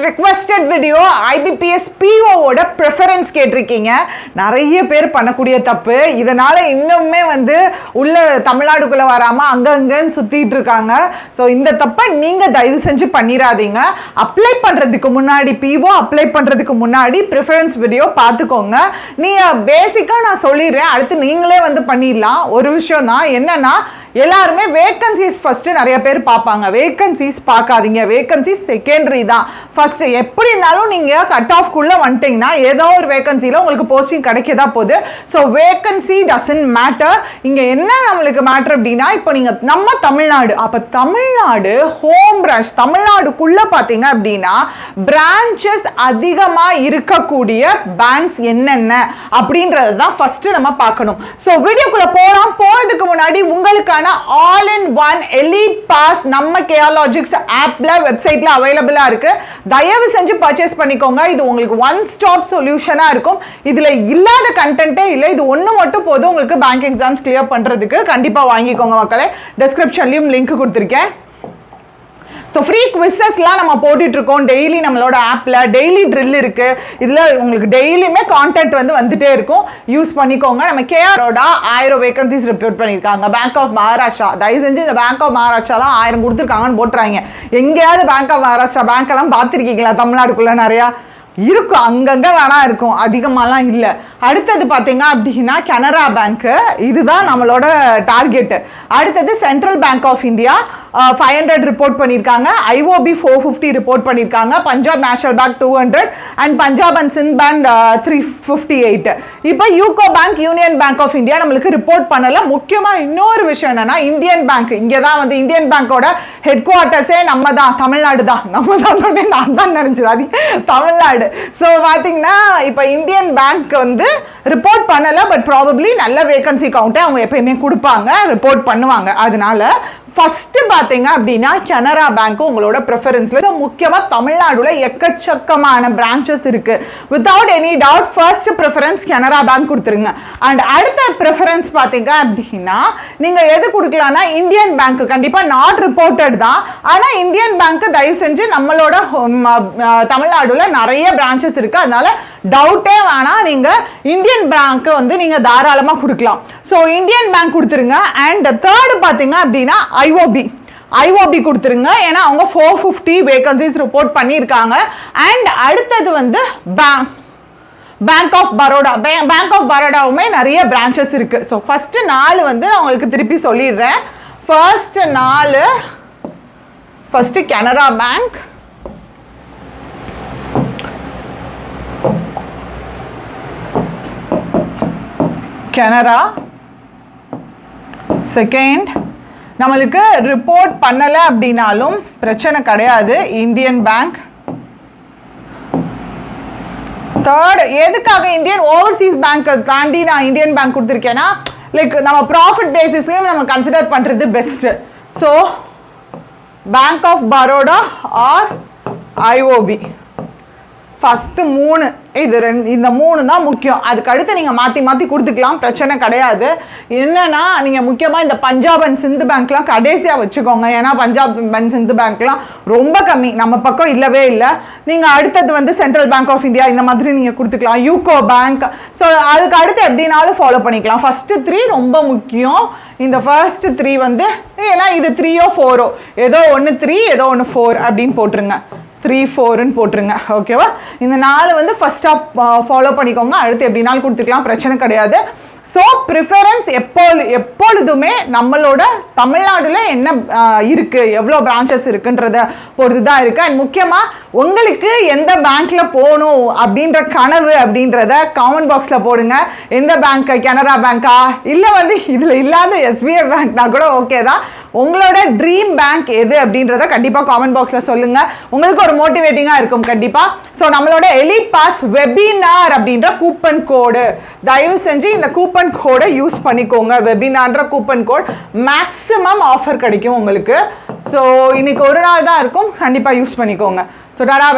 requested video IBPS PO ஓட preference கேட்டிருக்கீங்க. நிறைய பேர் பண்ணக்கூடிய தப்பு. இதனால இன்னுமே வந்து உள்ள தமிழ்நாடுக்குள்ள வராம அங்கங்கன்னு சுத்திட்டு இருக்காங்க. ஸோ இந்த தப்பை நீங்க தயவு செஞ்சு பண்ணிடாதீங்க. அப்ளை பண்றதுக்கு முன்னாடி PO அப்ளை பண்றதுக்கு முன்னாடி preference video பார்த்துக்கோங்க. நீங்க பேசிக்கா நான் சொல்லிடுறேன், அடுத்து நீங்களே வந்து பண்ணிடலாம். ஒரு விஷயம் தான் என்னன்னா, எல்லாருமே வேகன்சிஸ் ஃபர்ஸ்ட் நிறைய பேர் பார்ப்பாங்க. வேகன்சிஸ் பார்க்காதீங்க, வேகன்சிஸ் செகண்டரி தான். ஃபர்ஸ்ட் எப்படி இருந்தாலும் நீங்க கட் ஆஃப் குள்ள வந்துட்டீங்கன்னா ஏதோ ஒரு வேகன்சில உங்களுக்கு போஸ்டிங் கிடைக்கதா போகுது. So vacancy doesn't matter. இங்க என்ன நம்மளுக்கு மேட்டர் அப்படின்னா, இப்போ நீங்க நம்ம தமிழ்நாடு, அப்ப தமிழ்நாடு ஹோம் பிரான்ச், தமிழ்நாடுக்குள்ள பாத்தீங்க அப்படின்னா பிரான்ச்சஸ் அதிகமா இருக்கக்கூடிய பேங்க்ஸ் என்னென்ன அப்படின்றது தான் ஃபர்ஸ்ட் நம்ம பார்க்கணும். ஸோ வீடியோக்குள்ள போறதுக்கு முன்னாடி உங்களுக்கான all in one elite pass நம்ம கேஆர்லாஜிக்ஸ் ஆப்ல வெப்சைட்ல அவைலபிளா இருக்கு. தயவு செஞ்சு பர்ச்சேஸ் பண்ணிக்கோங்க. இது உங்களுக்கு ஒன் ஸ்டாப் சொல்யூஷனா இருக்கும். இதுல இல்லாத கண்டென்ட்டே இல்லை. இது ஒன்று மட்டும் போதும் உங்களுக்கு பேங்க் எக்ஸாம்ஸ் கிளியர் பண்றதுக்கு. கண்டிப்பா வாங்கிக்கோங்க மக்களே. டிஸ்கிரிப்ஷன்லயும் லிங்க் கொடுத்துருக்கேன். ஸோ ஃப்ரீ குவிசஸ்லாம் நம்ம போட்டுட்ருக்கோம் டெய்லி. நம்மளோட ஆப்பில் டெய்லி ட்ரில் இருக்குது. இதில் உங்களுக்கு டெய்லியுமே கான்டென்ட் வந்துட்டே இருக்கும். யூஸ் பண்ணிக்கோங்க. நம்ம கேஆரோட 1000 வேகன்சிஸ் ரிப்போர்ட் பண்ணியிருக்காங்க. பேங்க் ஆஃப் மகாராஷ்டிரா, தயவு செஞ்சு இந்த பேங்க் ஆஃப் மகாராஷ்டிராலாம் 1000 கொடுத்துருக்காங்கன்னு போட்டுறாங்க. எங்கேயாவது பேங்க் ஆஃப் மகாராஷ்டிரா பேங்க்கெல்லாம் பார்த்துருக்கீங்களா? தமிழ்நாடுக்குள்ளே நிறையா இருக்கும், அங்கங்கே வேணா இருக்கும், அதிகமாகலாம் இல்லை. அடுத்தது பார்த்தீங்க அப்படின்னா கனரா பேங்க்கு, இதுதான் நம்மளோட டார்கெட்டு. அடுத்தது Central Bank of India 500 report பண்ணியிருக்காங்க. IOB 450 ரிப்போர்ட் பண்ணியிருக்காங்க. Punjab National Bank 200 and Punjab and Sind Bank 358. இப்போ UCO Bank, Union Bank of India நம்மளுக்கு ரிப்போர்ட் பண்ணல. முக்கியமாக இன்னொரு விஷயம் என்னன்னா, இந்தியன் பேங்க், இங்கே தான் வந்து இந்தியன் பேங்கோட ஹெட் குவார்ட்டர்ஸே நம்ம தான், தமிழ்நாடு தான். நம்ம தான், நான் தான் நினச்சிடும் அது தமிழ்நாடு. ஸோ பார்த்தீங்கன்னா இப்போ இந்தியன் பேங்க் வந்து ரிப்போர்ட் பண்ணலை. பட் ப்ராபப்ளி நல்ல வேகன்சி கவுண்ட்டை அவங்க எப்பயுமே கொடுப்பாங்க, ரிப்போர்ட் பண்ணுவாங்க. அதனால ஃபர்ஸ்ட் பார்த்தீங்க அப்படின்னா கனரா பேங்க் உங்களோட ப்ரிஃபரன்ஸ்ல. முக்கியமாக தமிழ்நாடுல எக்கச்சக்கமான பிரான்ச்சஸ் இருக்கு. Without any doubt first preference Canara bank கொடுத்துருங்க. அண்ட் அடுத்த ப்ரிஃபரன்ஸ் பார்த்தீங்க அப்படின்னா நீங்க எது கொடுக்கலாம்னா இந்தியன் பேங்க். கண்டிப்பா நாட் ரிப்போர்ட்டட் தான், ஆனால் இந்தியன் பேங்க் தயவு செஞ்சு நம்மளோட தமிழ்நாடுல நிறைய பிரான்ச்சஸ் இருக்கு. அதனால டவுட்டே வேணாம், நீங்க இந்தியன் பேங்க் வந்து நீங்க தாராளமா கொடுக்கலாம். ஸோ இந்தியன் பேங்க் கொடுத்துருங்க. அண்ட் தேர்டு பார்த்தீங்க அப்படின்னா IOB கொடுத்துருங்க. ஏன்னா அவங்க 450 வேகன்சிஸ் ரிப்போர்ட் பண்ணியிருக்காங்க. அண்ட் அடுத்தது வந்து bank of Baroda. Bank of பரோடாவுமே நிறைய பிரான்ச்சஸ் இருக்கு. ஸோ ஃபர்ஸ்ட் 4 வந்து நான் உங்களுக்கு திருப்பி சொல்லிடுறேன். First 4 first Canara Bank, Canara. Second நம்மளுக்கு ரிப்போர்ட் பண்ணலை அப்படின்னாலும் பிரச்சனை கிடையாது, இந்தியன் பேங்க். தேர்ட், எதுக்காக இந்தியன் ஓவர்சீஸ் பேங்க் தாண்டி நான் இந்தியன் பேங்க் கொடுத்துருக்கேன்னா, லைக் நம்ம ப்ராஃபிட் பேசிஸ்லையும் நம்ம கன்சிடர் பண்ணுறது best. So Bank of Baroda or IOB. First 3 இந்த 3 தான் முக்கியம். அதுக்கு அடுத்து நீங்கள் மாற்றி கொடுத்துக்கலாம், பிரச்சனை கிடையாது. என்னன்னா நீங்கள் முக்கியமாக இந்த பஞ்சாப் அண்ட் சிந்து பேங்க்லாம் கடைசியாக வச்சுக்கோங்க. ஏன்னா பஞ்சாப் அண்ட் சிந்து பேங்க்லாம் ரொம்ப கம்மி, நம்ம பக்கம் இல்லவே இல்லை. நீங்கள் அடுத்தது வந்து சென்ட்ரல் பேங்க் ஆஃப் இந்தியா இந்த மாதிரி நீங்கள் கொடுத்துக்கலாம், யூகோ பேங்க். ஸோ அதுக்கு அடுத்து எப்படினாலும் ஃபாலோ பண்ணிக்கலாம். ஃபஸ்ட்டு 3 ரொம்ப முக்கியம். இந்த ஃபர்ஸ்ட் 3 வந்து ஏன்னா இது 3ஓ 4ஓ ஏதோ ஒன்று 3 ஏதோ ஒன்று 4 அப்படின்னு போட்டுருங்க. 3, 4ன்னு போட்டுருங்க. ஓகேவா? இந்த 4 வந்து ஃபர்ஸ்டாக ஃபாலோ பண்ணிக்கோங்க. அடுத்து எப்படினாலும் கொடுத்துக்கலாம், பிரச்சனை கிடையாது. ஸோ ப்ரிஃபரன்ஸ் எப்பொழுதுமே நம்மளோட தமிழ்நாடுல என்ன இருக்குது, எவ்வளோ பிரான்ச்சஸ் இருக்குன்றத பொறுத்து தான் இருக்குது. அண்ட் முக்கியமாக உங்களுக்கு எந்த பேங்க்கில் போகணும் அப்படின்ற கனவு அப்படின்றத காமெண்ட் பாக்ஸில் போடுங்க. எந்த பேங்க், கனரா பேங்க்கா, இல்லை வந்து இதில் இல்லாத SBI பேங்க்னா கூட ஓகே தான். உங்களோட ட்ரீம் பேங்க் எது அப்படின்றத கண்டிப்பாக காமெண்ட் பாக்ஸில் சொல்லுங்கள். உங்களுக்கு ஒரு மோட்டிவேட்டிங்காக இருக்கும் கண்டிப்பாக. ஸோ நம்மளோட எலிட் பாஸ் வெபினார் அப்படின்ற கூப்பன் கோடு, தயவு செஞ்சு இந்த கூப்பன் கோடை யூஸ் பண்ணிக்கோங்க. வெபினார்ன்ற கூப்பன் கோட் மேக்ஸிமம் ஆஃபர் கிடைக்கும் உங்களுக்கு. ஸோ இன்னைக்கு ஒரு நாள் தான் இருக்கும், கண்டிப்பாக யூஸ் பண்ணிக்கோங்க. ஸோ டாடா.